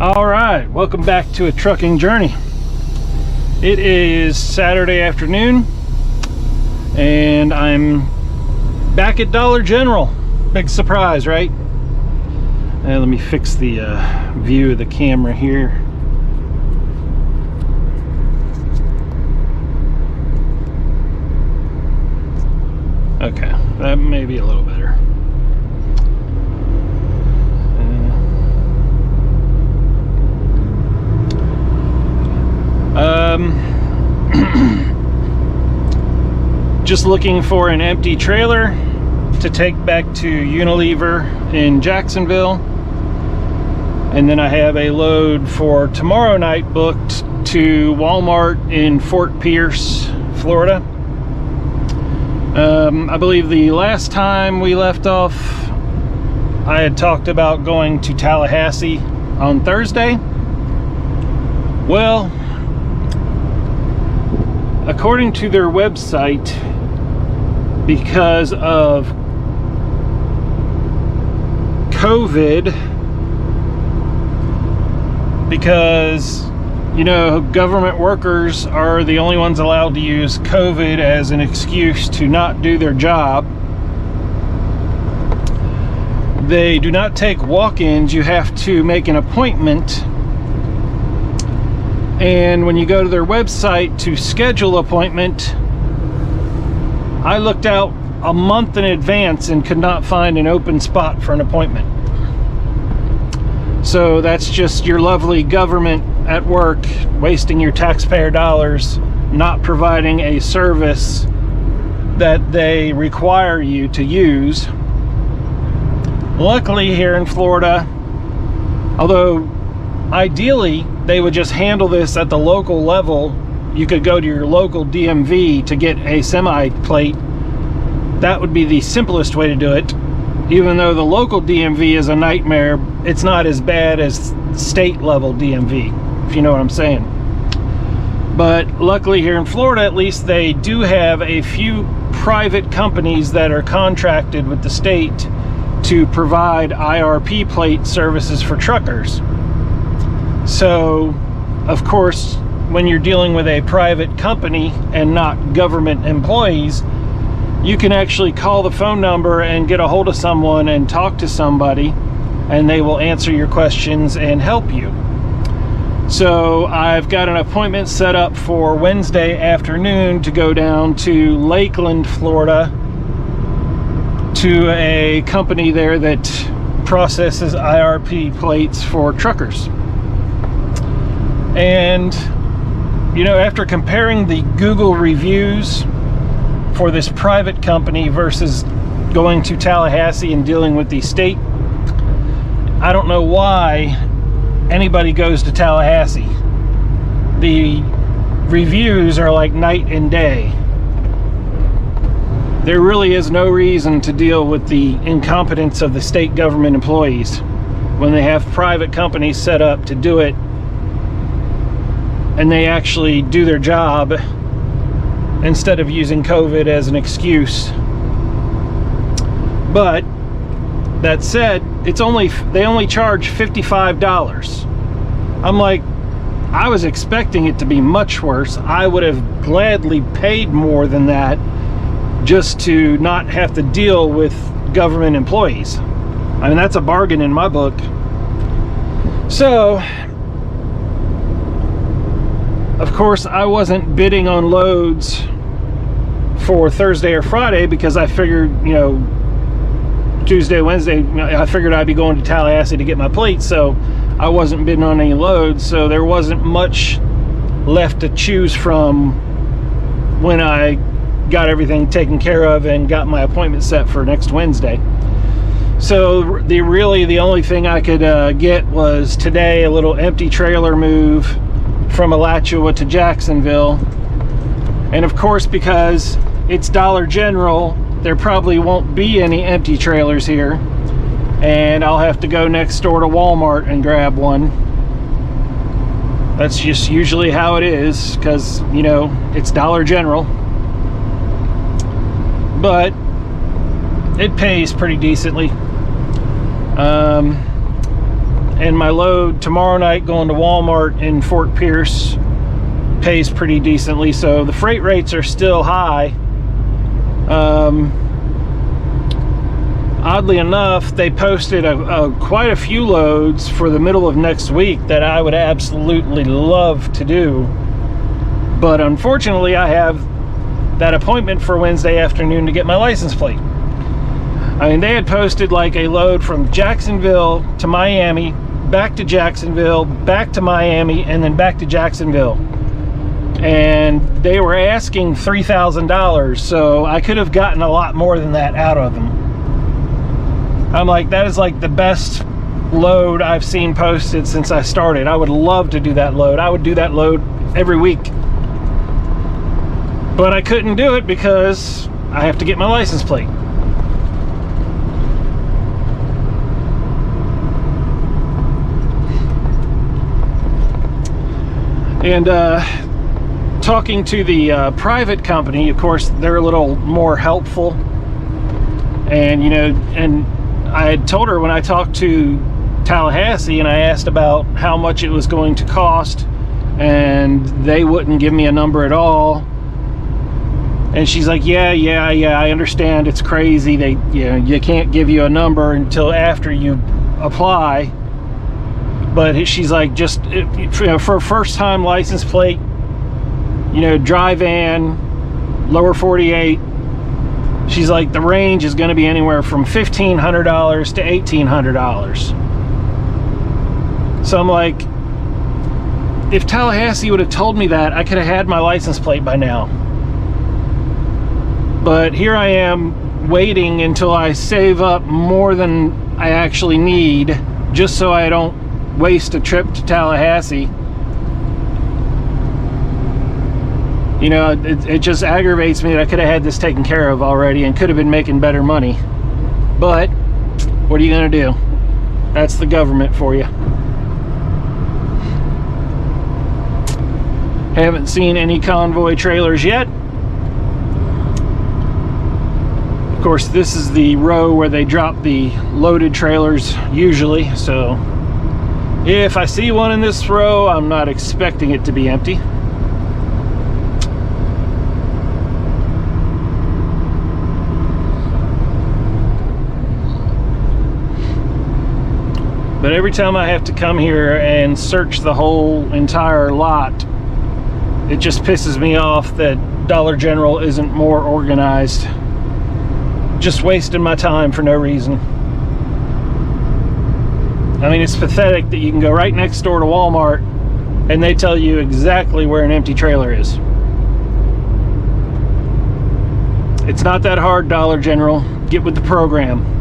All right, welcome back to A Trucking Journey. It is Saturday afternoon and I'm back at Dollar General. Big surprise, right? And let me fix the view of the camera here. Okay, that may be a little better. Just looking for an empty trailer to take back to Unilever in Jacksonville, and then I have a load for tomorrow night booked to Walmart in Fort Pierce, Florida. I believe the last time we left off I had talked about going to Tallahassee on Thursday. Well, according to their website, because of COVID, because you know, government workers are the only ones allowed to use COVID as an excuse to not do their job. They do not take walk-ins. You have to make an appointment. And when you go to their website to schedule an appointment, I looked out a month in advance and could not find an open spot for an appointment. So that's just your lovely government at work wasting your taxpayer dollars, not providing a service that they require you to use. Luckily here in Florida, although ideally they would just handle this at the local level, you could go to your local DMV to get a semi plate. That would be the simplest way to do it. Even though the local DMV is a nightmare, it's not as bad as state level DMV, if you know what I'm saying. But luckily here in Florida, at least, they do have a few private companies that are contracted with the state to provide IRP plate services for truckers. So, of course, when you're dealing with a private company and not government employees, you can actually call the phone number and get a hold of someone and talk to somebody, and they will answer your questions and help you. So I've got an appointment set up for Wednesday afternoon to go down to Lakeland, Florida, to a company there that processes IRP plates for truckers. And you know, after comparing the Google reviews for this private company versus going to Tallahassee and dealing with the state, I don't know why anybody goes to Tallahassee. The reviews are like night and day. There really is no reason to deal with the incompetence of the state government employees when they have private companies set up to do it, and they actually do their job instead of using COVID as an excuse. But that said, they only charge $55. I'm like, I was expecting it to be much worse. I would have gladly paid more than that just to not have to deal with government employees. I mean, that's a bargain in my book. So, of course, I wasn't bidding on loads for Thursday or Friday because I figured, you know, Tuesday, Wednesday, I figured I'd be going to Tallahassee to get my plates, so I wasn't bidding on any loads, so there wasn't much left to choose from when I got everything taken care of and got my appointment set for next Wednesday. So the only thing I could get was today a little empty trailer move from Alachua to Jacksonville. And of course, because it's Dollar General, there probably won't be any empty trailers here, and I'll have to go next door to Walmart and grab one. That's just usually how it is, because, you know, it's Dollar General. But it pays pretty decently. and my load tomorrow night going to Walmart in Fort Pierce pays pretty decently, so the freight rates are still high. Oddly enough, they posted quite a few loads for the middle of next week that I would absolutely love to do, but unfortunately I have that appointment for Wednesday afternoon to get my license plate. I mean, they had posted like a load from Jacksonville to Miami, back to Jacksonville, back to Miami, and then back to Jacksonville. And they were asking $3,000, so I could have gotten a lot more than that out of them. I'm like, that is like the best load I've seen posted since I started. I would love to do that load. I would do that load every week. But I couldn't do it because I have to get my license plate. And talking to the private company, of course, they're a little more helpful. And, you know, and I had told her when I talked to Tallahassee and I asked about how much it was going to cost, and they wouldn't give me a number at all. And she's like, yeah, I understand, it's crazy. They, you know, you can't give you a number until after you apply. But she's like, just, you know, for a first-time license plate, you know, dry van, lower 48, she's like, the range is going to be anywhere from $1,500 to $1,800. So I'm like, if Tallahassee would have told me that, I could have had my license plate by now. But here I am waiting until I save up more than I actually need, just so I don't waste a trip to Tallahassee. You know, it just aggravates me that I could have had this taken care of already and could have been making better money. But what are you going to do? That's the government for you. Haven't seen any convoy trailers yet. Of course, this is the row where they drop the loaded trailers usually, so if I see one in this row, I'm not expecting it to be empty. But every time I have to come here and search the whole entire lot, it just pisses me off that Dollar General isn't more organized. Just wasting my time for no reason. I mean, it's pathetic that you can go right next door to Walmart and they tell you exactly where an empty trailer is. It's not that hard, Dollar General. Get with the program.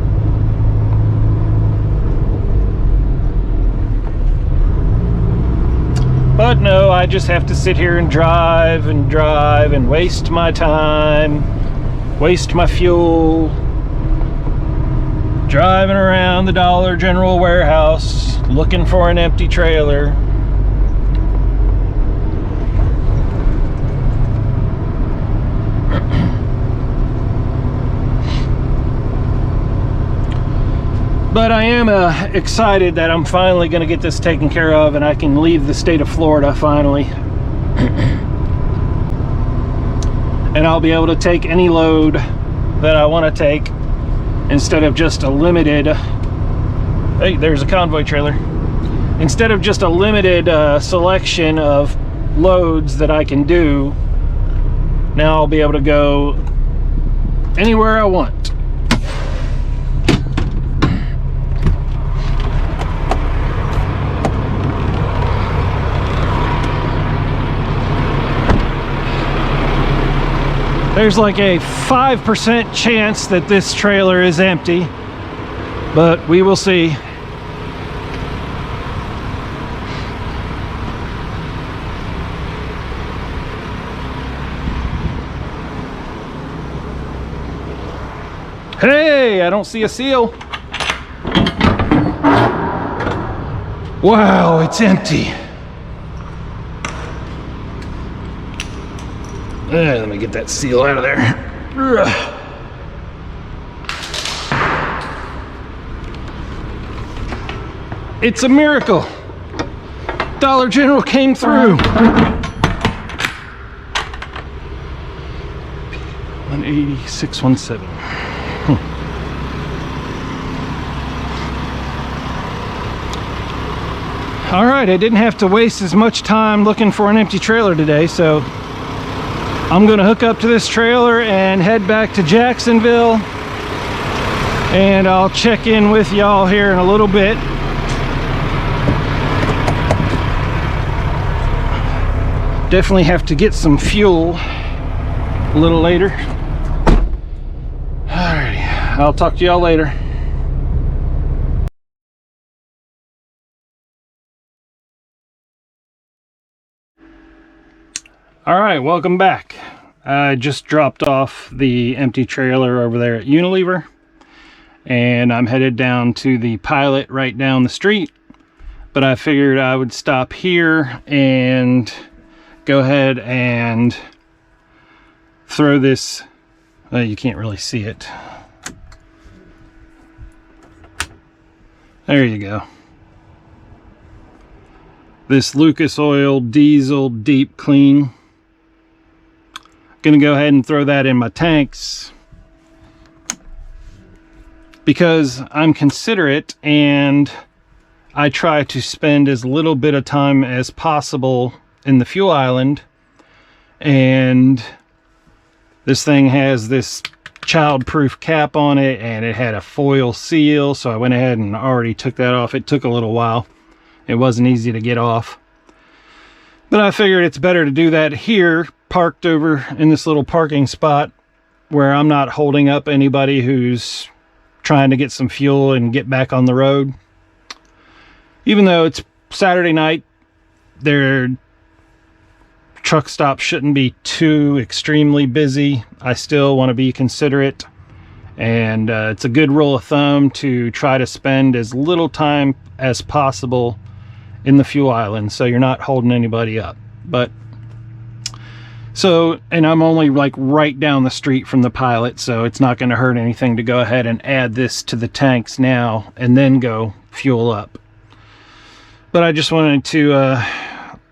But no, I just have to sit here and drive and waste my time, waste my fuel, driving around the Dollar General warehouse looking for an empty trailer. But I am excited that I'm finally going to get this taken care of and I can leave the state of Florida finally. And I'll be able to take any load that I want to take instead of just a limited... Hey, there's a convoy trailer. Instead of just a limited selection of loads that I can do, now I'll be able to go anywhere I want. There's like a 5% chance that this trailer is empty, but we will see. Hey, I don't see a seal. Wow, it's empty. Let me get that seal out of there. It's a miracle. Dollar General came through. 18617. All right, I didn't have to waste as much time looking for an empty trailer today, so I'm gonna hook up to this trailer and head back to Jacksonville, and I'll check in with y'all here in a little bit. Definitely have to get some fuel a little later. Alrighty, I'll talk to y'all later. All right, welcome back. I just dropped off the empty trailer over there at Unilever, and I'm headed down to the Pilot right down the street, but I figured I would stop here and go ahead and throw this, you can't really see it. There you go. This Lucas Oil Diesel Deep Clean. Gonna go ahead and throw that in my tanks because I'm considerate and I try to spend as little bit of time as possible in the fuel island, and this thing has this child-proof cap on it and it had a foil seal, so I went ahead and already took that off. It took a little while. It wasn't easy to get off, but I figured it's better to do that here, parked over in this little parking spot where I'm not holding up anybody who's trying to get some fuel and get back on the road. Even though it's Saturday night, their truck stop shouldn't be too extremely busy. I still want to be considerate, and it's a good rule of thumb to try to spend as little time as possible in the fuel island so you're not holding anybody up. But so, and I'm only like right down the street from the Pilot, so it's not going to hurt anything to go ahead and add this to the tanks now and then go fuel up. But I just wanted to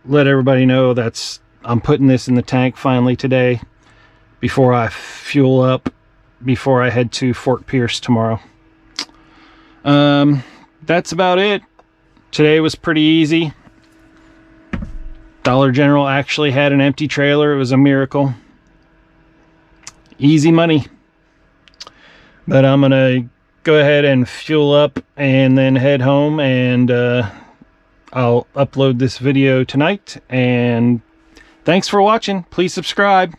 let everybody know that's I'm putting this in the tank finally today before I fuel up, before I head to Fort Pierce tomorrow. That's about it. Today was pretty easy. Dollar General actually had an empty trailer. It was a miracle. Easy money. But I'm gonna go ahead and fuel up and then head home, and I'll upload this video tonight. And thanks for watching. Please subscribe.